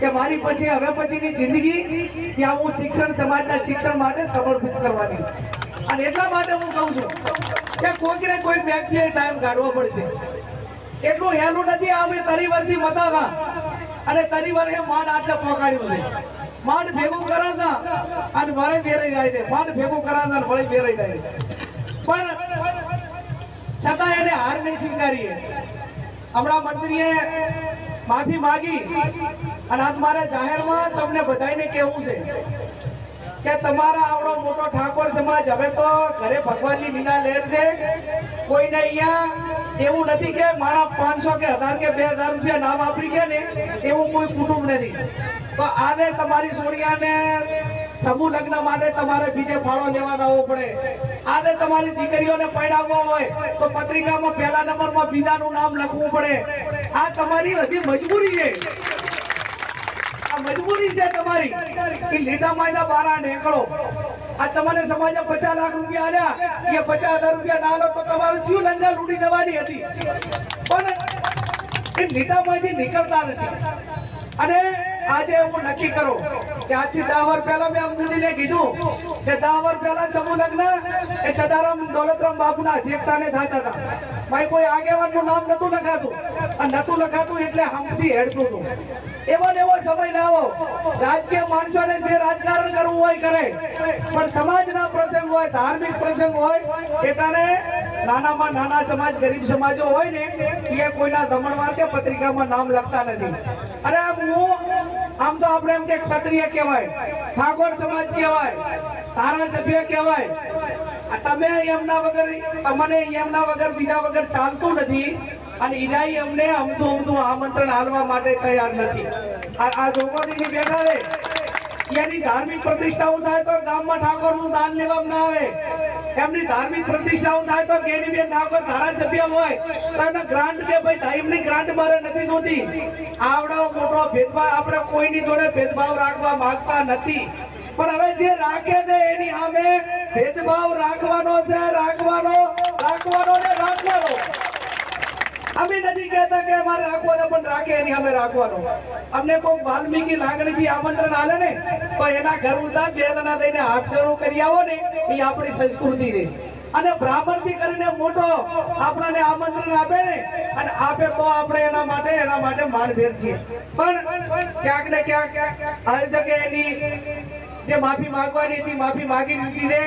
કે મારી પછી હવે પછીની જિંદગી ત્યાં હું શિક્ષણ સમાજના શિક્ષણ માટે સમર્પિત કરવાની. અને એટલા માટે હું કહું છું કે કોઈક ને કોઈક વ્યક્તિએ ટાઈમ કાઢવો પડશે. એટલું હેલું નથી. અમે તરીવરથી મતા હતા અને તરીવર એ માંડ આટલે પહોંચાડ્યું છે. માંડ ભેગું કરે છે અને વળે બેરાઈ જાય છે. માંડ ભેગું કરે છે અને વળે બેરાઈ જાય છે. પણ છતાં એને હાર નહીં સ્વીકારીએ. હમણાં મંત્રીએ માફી માંગી અને આજ મારે જાહેરમાં તમને બધાને કહેવું છે કે તમારા આવડો મોટો ઠાકોર સમાજ હવે તો ઘરે ભગવાનની લીલા લેર દે. કોઈને અહીંયા એવું નથી કે મારા 500 કે 1000 કે 2000 રૂપિયા ના વાપરી ગયા ને એવું કોઈ કુટુંબ નથી. તો આજે તમારી સોડિયાને સમૂહ લગ્ન માટે તમારે બીજે ફાળો લેવા જવો પડે. આજે તમારી દીકરીઓને પરણાવવા હોય તો પત્રિકામાં પહેલા નંબરમાં બીજાનું નામ લખવું પડે. આ તમારી હજી મજબૂરી છે. આ મજબૂરી છે તમારી કે લીટા માયદા બારા નીકળો. આ તમને સમાજે 50 લાખ રૂપિયા આલ્યા કે 50,000 રૂપિયા ના આલો તો તમારું જીવ લંગા લૂંટી દેવાની હતી. પણ એ લીટા માંથી નીકળતા નથી. અને આજે હું નક્કી કરો કે આજથી 10 વર્ષ પહેલા મેં અમદુદીને કીધું કે 10 વર્ષ પહેલા સમૂહ લગ્ન એ સદારામ દોલતરામ બાપુના અધ્યક્ષસ્થાને થતા હતા. ભાઈ કોઈ આગેવાનનું નામ નતું લખાતું અને નતું લખાતું એટલે હમથી હેડતું હતું. એવો ને એવો સમય લાવો. રાજકીય માણસોને જે રાજકારણ કરવું હોય કરે, પણ સમાજના પ્રસંગ હોય, ધાર્મિક પ્રસંગ હોય, એટાને નાનામાં નાના સમાજ, ગરીબ સમાજો હોય ને એ કોઈના ધમણવાર કે પત્રિકામાં નામ લખતા નથી. અરે આમ તો આપણે એમ કે ક્ષત્રિય કહેવાય, ઠાકોર સમાજ કહેવાય, ધારાસભ્ય કહેવાય. તમે એમના વગર, તમને એમના વગર બીજા વગર ચાલતું નથી. અને ઈરાઈ અમને અમતું આમંત્રણ હાલવા માટે તૈયાર નથી. આ જોગોદીની બેઠા છે એની ધાર્મિક પ્રતિષ્ઠાઓ થાય તો ગામમાં ઠાકોરનું દાન લેવામાં ના આવે. એમની ધાર્મિક પ્રતિષ્ઠાઓ થાય તો ગેનીબેન ઠાકોર ધારાસભ્ય હોય તો એને ગ્રાન્ટ કે ભાઈ ધાઈમની ગ્રાન્ટ મારે નથી જોતી. આવડો મોટો ભેદભાવ આપણે કોઈની જોડે ભેદભાવ રાખવા માંગતા નથી. પણ હવે જે રાખે છે એની સામે ભેદભાવ રાખવાનો છે. રાખવાનો ને રાખવાનો. અમે નથી કહેતા કે અમારે રાખવો છે, પણ રાખે એની અમે રાખવાનો. અમને કોઈ વાલ્મીકી લાગણીથી આમંત્રણ આલે ને તો એના ઘર ઉતા 2 જણા થઈને હાથ ગણું કરી આવો ને એ આપણી સંસ્કૃતિ છે. અને બ્રાહ્મણ થી કરીને મોટો આપણને આમંત્રણ આપે ને અને આપે તો આપણે એના માટે માનભેર છીએ. પણ ક્યાંક ને ક્યાંક આવી શકે એની જે માફી માંગવાની હતી માફી માંગી લીધી ને.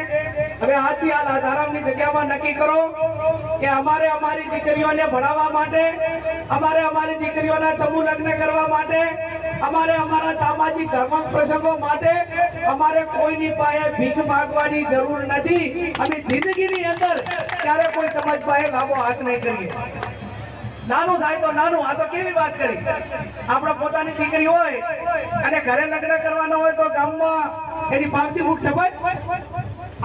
હવે આજથી આ લાધારામની જગ્યામાં નક્કી કરો કે અમારે અમારી દીકરીઓને ભણાવવા માટે, અમારે અમારી દીકરીઓના સમૂહ લગ્ન કરવા માટે, અમારે અમારા સામાજિક ધર્મ પ્રસંગો માટે અમારે કોઈની પાસે ભીખ માંગવાની જરૂર નથી. અમે જિંદગીની અંદર ક્યારે કોઈ સમાજ પાસે લાંબો હાથ નહીં કરીએ. નાનું થાય તો નાનું. આ તો કેવી વાત કરી. આપણે પોતાની દીકરી હોય અને ઘરે લગ્ન કરવાનો હોય તો ગામમાં એની પાવતી બુક છપાય.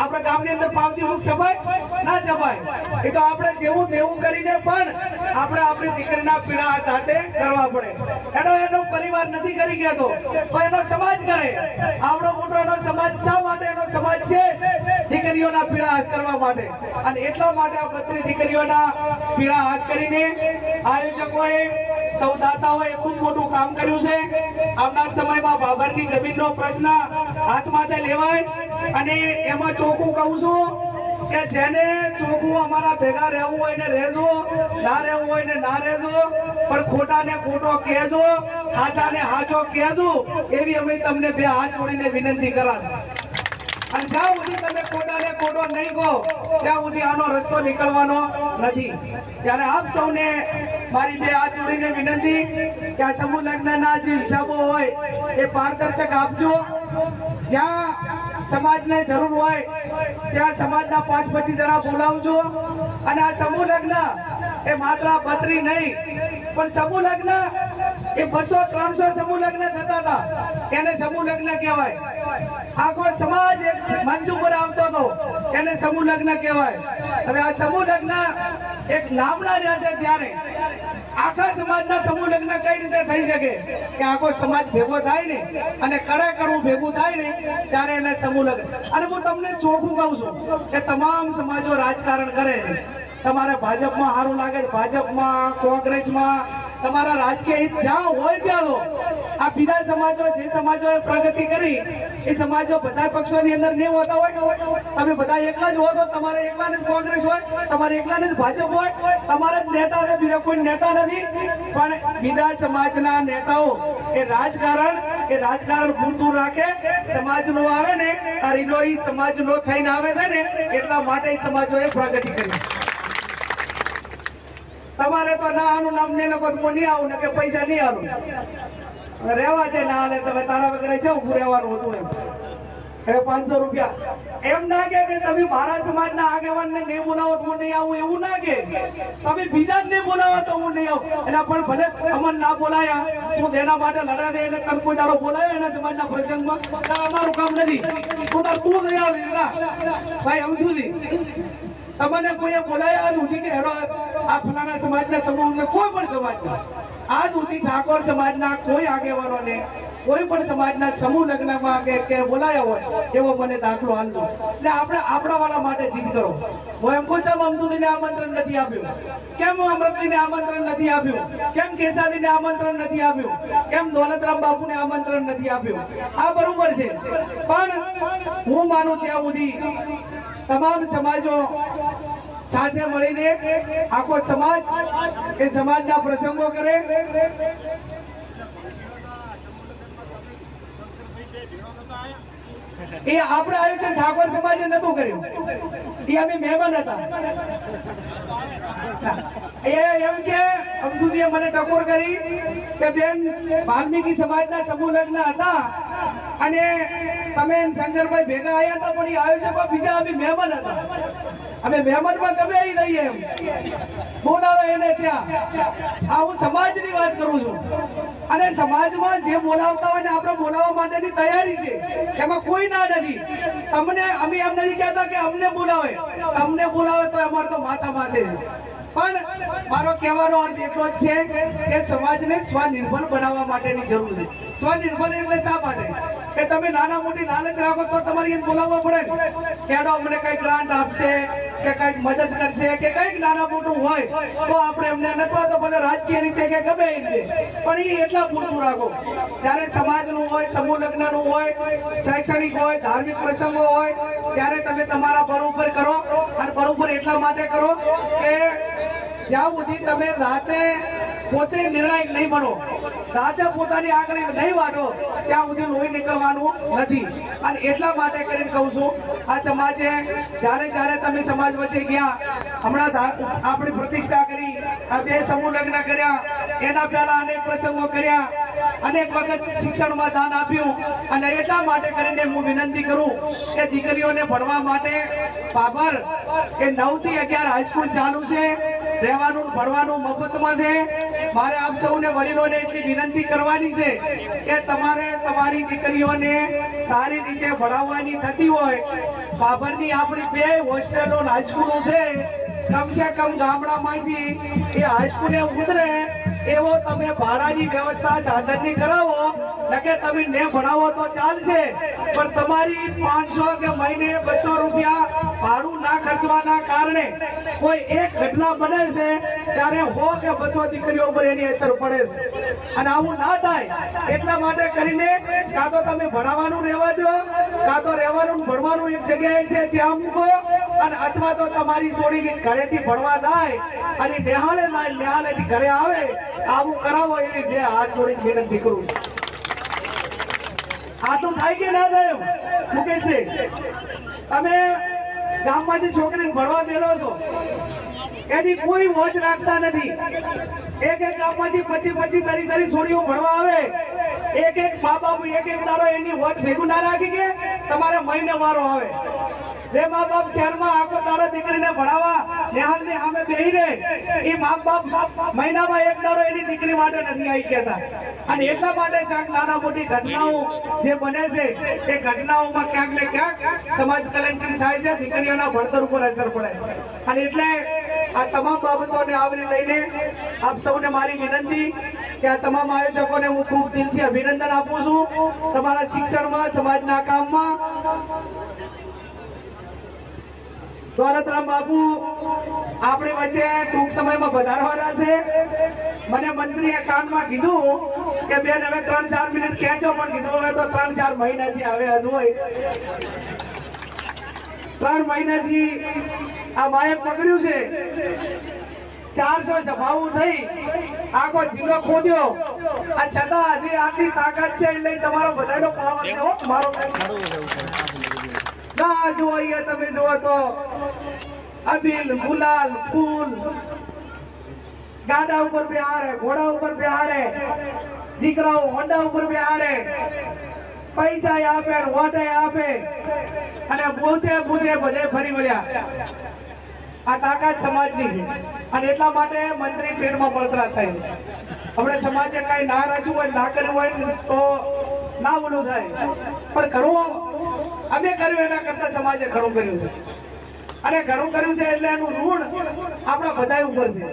આપણે ગામની અંદર પાવતી બુક છપાય ના છપાય. એ તો આપણે જેવું દેવું કરીને પણ આપણે આપણી દીકરીના પીડા હાથે કરવા પડે. એનો પરિવાર નથી કરી ગયો તો એનો સમાજ કરે. આવડો મોટો એનો સમાજ શા માટે? એનો સમાજ છે દીકરીઓના પીડા હાથ કરવા માટે. અને એટલા માટે આ 32 દીકરીઓના પીડા હાથ કરીને આયોજકોએ, સૌ દાતાઓએ ખૂબ મોટું કામ કર્યું છે. આવનાર સમયમાં બાબરની જમીનનો પ્રશ્ન હાથમાં લેવાય. અને એમાં ચોખ્ખું કહું છું કે જેને ચોખ્ખું અમારા ભેગા રહેવું હોય ને રહેજો, ના રહેવું હોય ને ના રહેજો, પણ ખોટા ને ખોટો કહેજો, સાચા ને સાચો કહેજો, એવી અમે તમને 2 હાથ જોડીને વિનંતી કરાશું. અને જ્યાં સુધી તમે ખોટા ને ખોટો નહીં કહો ત્યાં સુધી આનો રસ્તો નીકળવાનો નથી. ત્યારે આપ સૌને મારી 2 હાથ જોડીને વિનંતી કે આ સમૂહ લગ્નના જે હિસાબો હોય એ પારદર્શક આપજો. જ્યાં સમાજને જરૂર હોય ત્યાં સમાજના 5-25 જણા બોલાવજો. અને આ સમૂહ લગ્ન એ માત્ર 32 નહીં, પણ સમૂહ લગ્ન એ 200-300 સમૂહ લગ્ન થતા હતા. એને સમૂહ લગ્ન કહેવાય. આખો સમાજ એક મંચ ઉપર આવતો હતો એને સમૂહ લગ્ન કહેવાય. હવે આ સમૂહ લગ્ન એક નામના રહ્યા છે ત્યારે આખા સમાજના સમૂહ લગ્ન કઈ રીતે થઈ શકે કે આખો સમાજ ભેગો થાય ને અને કડું ભેગું થાય ને ત્યારે એને સમૂહ લગ્ન. અને હું તમને ચોખ્ખું કહું છું કે તમામ સમાજો રાજકારણ કરે છે તમારે ભાજપમાં સારું લાગે ભાજપમાં, કોંગ્રેસમાં, તમારા રાજકીય હિત જ્યાં હોય ત્યાં લો. આ બીજા સમાજો, જે સમાજોએ પ્રગતિ કરી એ સમાજો બધા પક્ષોની અંદર નહીં હોતા હોય. તમે બધા એકલા જ હો તો તમારે એકલાને જ કોંગ્રેસ હોય, તમારે એકલાને જ ભાજપ હોય, તમારા જ નેતા છે, બીજા કોઈ નેતા નથી. પણ બીજા સમાજના નેતાઓ એ રાજકારણ પૂરતું રાખે, સમાજનો આવે ને તારીનો ઈ સમાજનો થઈને આવે છે ને એટલા માટે સમાજોએ પ્રગતિ કરી. તમારે તો ના આનું નામ ને નહીં આવું ને કે પૈસા નહીં આવું, રહેવા દે ના હાલે. તમે તારા વગર જવું રહેવાનું હતું એમ. હવે 500 રૂપિયા એમ ના કે તમે મારા સમાજના આગેવાનને નહીં બોલાવો તો હું નહીં આવું, એવું ના કે. તમે બીજા ને બોલાવો તો હું નહીં આવું. એટલે પણ ભલે અમન ના બોલાયા, તું તેના માટે લડા દે, એટલે તમે કોઈ દાડો બોલાયો એના સમાજના પ્રસંગમાં, તો અમારું કામ નથી. તું નહીં આવી ભાઈ, સમજુ છી. તમને કોઈએ બોલાયા આજ સુધી કે હેડો આ ફલાણા સમાજના સમૂહને, કોઈ પણ સમાજના આજ સુધી ઠાકોર સમાજના કોઈ આગેવાનોને કોઈ પણ સમાજના સમૂહ લગ્નમાં કે બોલાયા હોય એવો મને દાખલો હાલજો. એટલે આપણે આપણા વાળા માટે જીત કરો. હું એમ કહું છું અમૃતિને આમંત્રણ નથી આપ્યું, કેમ અમૃતિને આમંત્રણ નથી આપ્યું, કેમ કેસાદીને આમંત્રણ નથી આપ્યું, કેમ દોલતરામ બાપુને આમંત્રણ નથી આપ્યું. આ બરોબર છે, પણ હું માનું ત્યાં સુધી તમામ સમાજો સાથે મળીને આખો સમાજ એ સમાજના પ્રસંગો કરે. એ આપણે આયોજન ઠાકોર સમાજે નતું કર્યું, એ અમે મહેમાન હતા. એમ કે અમથુદીએ મને ટકોર કરી કે બેન વાલ્મીકી સમાજના સમૂહ લગ્ન હતા અને તમે શંકરભાઈ ભેગા આવ્યા હતા, પણ એ આયોજકો બીજા અમે મહેમાન હતા. અમે મહેમાનમાં ગમે એ રહીએ એમ બોલાવે એને ત્યાં. આ હું સમાજની વાત કરું છું. અને સમાજમાં જે બોલાવતા હોય ને આપણે બોલાવવા માટેની તૈયારી છે, એમાં કોઈ ના નથી. તમને અમે એમ નથી કહેતા કે અમને બોલાવે, અમને બોલાવે તો અમારે તો માથા માથે. પણ મારો કહેવાનો અર્થ એટલો જ છે કે સમાજને સ્વનિર્ભર બનાવવા માટેની જરૂર છે. સ્વનિર્ભર એટલે શા માટે કે તમે નાના મોટી લાલચ રાખો તો તમારે એને બોલાવવા પડે ને. કેડો અમને કઈ ગ્રાન્ટ આપશે કે કઈક મદદ કરશે કે કઈક નાના મોટું હોય તો આપણે એમને નથી તો બધા રાજકીય રીતે કે ગમે એ રીતે, પણ એ એટલા પૂરતું રાખો. જ્યારે સમાજનું હોય, સમૂહ લગ્નનું હોય, શૈક્ષણિક હોય, ધાર્મિક પ્રસંગો હોય, ત્યારે તમે તમારા બળ ઉપર કરો. અને બળ ઉપર એટલા માટે કરો કે જ્યાં સુધી તમે રાતે પોતે નિર્ણાયક નહીં બનો, રાતે પોતાની આગળ નહીં વાળો, ત્યાં સુધી લોહી નીકળવાનું નથી. અને એટલા માટે કરીને કહું છું, આ સમાજે જ્યારે તમે સમાજ વચ્ચે ગયા, હમણાં આપણી પ્રતિષ્ઠા કરી, આ 2 સમૂહ લગ્ન કર્યા, એના પહેલા અનેક પ્રસંગો કર્યા, અનેક વખત શિક્ષણમાં દાન આપ્યું. અને એટલા માટે કરીને હું વિનંતી કરું કે દીકરીઓને ભણવા માટે બાબર એ 9 થી 11 હાઈસ્કૂલ ચાલુ છે, રહેવાનું ભણવાનું મફતમાં છે. મારે આપ સૌને વડીલોને એટલી વિનંતી કરવાની છે કે તમારે તમારી દીકરીઓને સારી રીતે ભણાવવાની થતી હોય, બાબરની આપણી 2 હોસ્ટેલો હાઈસ્કૂલો છે, કમસે કમ ગામડામાંથી એ હાઈસ્કૂલે ઉતરે એવો તમે ભાડાની વ્યવસ્થા સાધનની કરાવો. નકે તમે ને ભણાવો તો ચાલશે, પણ તમારી 500 કે મહિને 200 રૂપિયા ભાડું ના ખર્ચવાના કારણે કોઈ એક ઘટના બને છે ત્યારે 100 કે 200 દીકરીઓ પર એની અસર પડે છે. અને આવું ના થાય એટલા માટે કરીને કાં તો તમે ભણાવવાનું રહેવા દો, કાં તો રહેવાનું ભણવાનું એક જગ્યાએ છે ત્યાં મૂકો, અને અથવા તો તમારી છોડી ઘરેથી ભણવા જાય અને નિહાળેથી ઘરે આવે, આવું કરાવો એવી 2 હાથ જોડીને વિનંતી કરું. આટલું થાય કે ના થાય? મુકેશજી, તમે ગામમાંથી છોકરીને ભણવા મેળવો છો, એની કોઈ મોજ રાખતા નથી. એક ગામમાંથી 25 30 છોડીઓ ભણવા આવે, એક મા બાપ એક દાડો એની વોચ ભેગું ના રાખી કે તમારે મહિને વારો આવે. 2 મા બાપ શહેરમાં આખો દાડો દીકરીને ભણાવવા નિહાળની સામે બેહી રહે, એ મા બાપ મહિનામાં એક દાડો એની દીકરી માટે નથી આવી કહેતા. અને એટલા માટે ક્યાંક નાના મોટી ઘટનાઓ જે બને છે એ ઘટનાઓમાં ક્યાંક ને ક્યાંક સમાજ કલંકિત થાય છે, દીકરીઓના ભણતર ઉપર અસર પડે છે. અને એટલે આ તમામ બાબતોને આવરી લઈને આપ સૌને મારી વિનંતી કે આ તમામ આયોજકોને હું ખૂબ દિલથી અભિનંદન આપું છું. તમારા શિક્ષણમાં, સમાજના કામમાં દોલતરામ બાપુ આપણી વચ્ચે ટૂંક સમયમાં પધારવાના છે. મને મંત્રીએ કાનમાં કીધું કે બેન હવે 3-4 મિનિટ ખેંચો, પણ કીધું હવે તો 3-4 મહિનાથી હવે હતું હોય 3 મહિનાથી આ માએ પકડ્યું છે. 400 સભાઓ થઈ, આખો જિલ્લો ખોદ્યો, આ છતાં હજી આટલી તાકાત છે એટલે તમારો બધાનો પાવર છે હો. મારો ના જોઈએ તમે જુઓ તો અબીલ ગુલાલ ફૂલ ગાડા ઉપર બેહાડે, ઘોડા ઉપર બેહાડે, દીકરાઓ હોંડા ઉપર બેહાડે, પૈસા આપે વોટે આપે અને પોતે બધે ફરી વળ્યા. આ તાકાત સમાજની છે અને એટલા માટે મંત્રી પેટમાં બળતરા થાય. આપણે સમાજે કઈ ના રચવું હોય, ના કર્યું હોય તો ના બોલું થાય, પણ ઘણું અમે કર્યું એના કરતા સમાજે ઘણું કર્યું છે અને ઘણું કર્યું છે એટલે એનું ઋણ આપણા બધા ઉપર છે.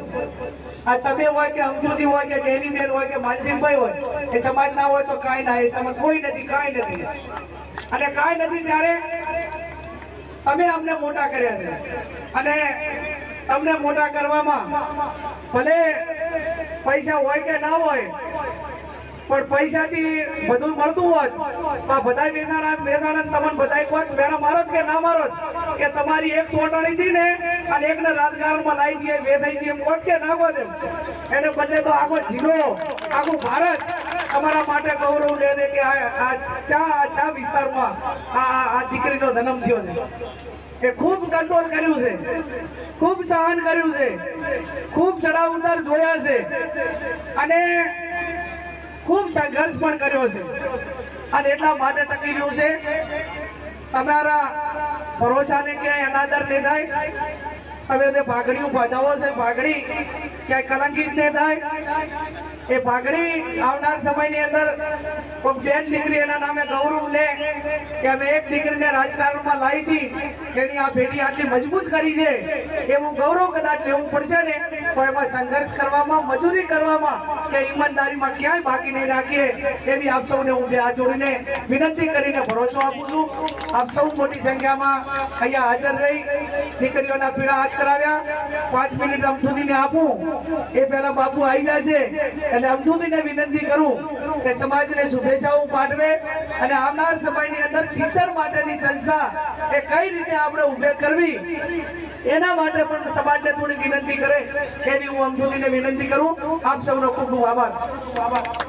આ તમે હોય કે અમજોદી હોય કે ગેની બેન હોય કે માનસિંહભાઈ હોય, એ સમાજ ના હોય તો કાંઈ ના, તમે કોઈ નથી, કાંઈ નથી. અને કાંઈ નથી ત્યારે અમે અમને મોટા કર્યા છે અને તમને મોટા કરવામાં ભલે પૈસા હોય કે ના હોય, પણ પૈસાથી બધું મળતું હોત તો બધા વેદાણા તમને બધા કોત મેળા મારો કે ના મારો કે તમારી એક સોટાણી હતી ને અને એકને રાજકારણમાં લાવી દઈએ બે થઈ જઈએ એમ કોત કે ના કોત એમ. એને બદલે તો આખો જિલ્લો આખું ભારત તમારા માટે ગૌરવ લે દે કે આ ચા વિસ્તારમાં આ દીકરીનો જન્મ થયો છે. એ ખૂબ કંટ્રોલ કર્યું છે, ખૂબ સહન કર્યું છે, ખૂબ ચડાવ ઉતાર જોયા છે અને ખૂબ સંઘર્ષ પણ કર્યો છે અને એટલા માટે ટકી રહ્યું છે. તમારા ભરોસાને ક્યાંય અનાદર નહીં થાય. તમે જે ભાગડીઓ બાંધાવો છે, ભાગડી ક્યાંય કલંકિત નહીં થાય. એ ભાગડી આવનાર સમયની અંદર કોઈ બેન દીકરી એના નામે ગૌરવ લે કે અમે એક દીકરીને રાજકારણમાં લાવી હતી, એની આ પેઢી આટલી મજબૂત કરી દે એવું ગૌરવ કદાચ લેવું પડશે ને તો એમાં સંઘર્ષ કરવામાં, મજૂરી કરવામાં કે ઈમાનદારીમાં ક્યાંય બાકી નહીં રાખીએ એવી આપ સૌને હું બે હાથ જોડીને વિનંતી કરીને ભરોસો આપું છું. આપ સૌ મોટી સંખ્યામાં અહીંયા હાજર રહી દીકરીઓના પીળા હાથ કરાવ્યા. 5 મિનિટ અમથુદીને આપું એ પહેલા બાપુ આવી જશે એટલે અમથુદીને વિનંતી કરું કે સમાજને શુભેચ્છાઓ પાઠવે અને આવનાર સમયની અંદર શિક્ષણ માટેની સંસ્થા એ કઈ રીતે આપણે ઉભે કરવી એના માટે પણ સમાજને થોડી વિનંતી કરે એવી હું અમથુદીને વિનંતી કરું. આપ સૌનો ખૂબ ખૂબ આભાર.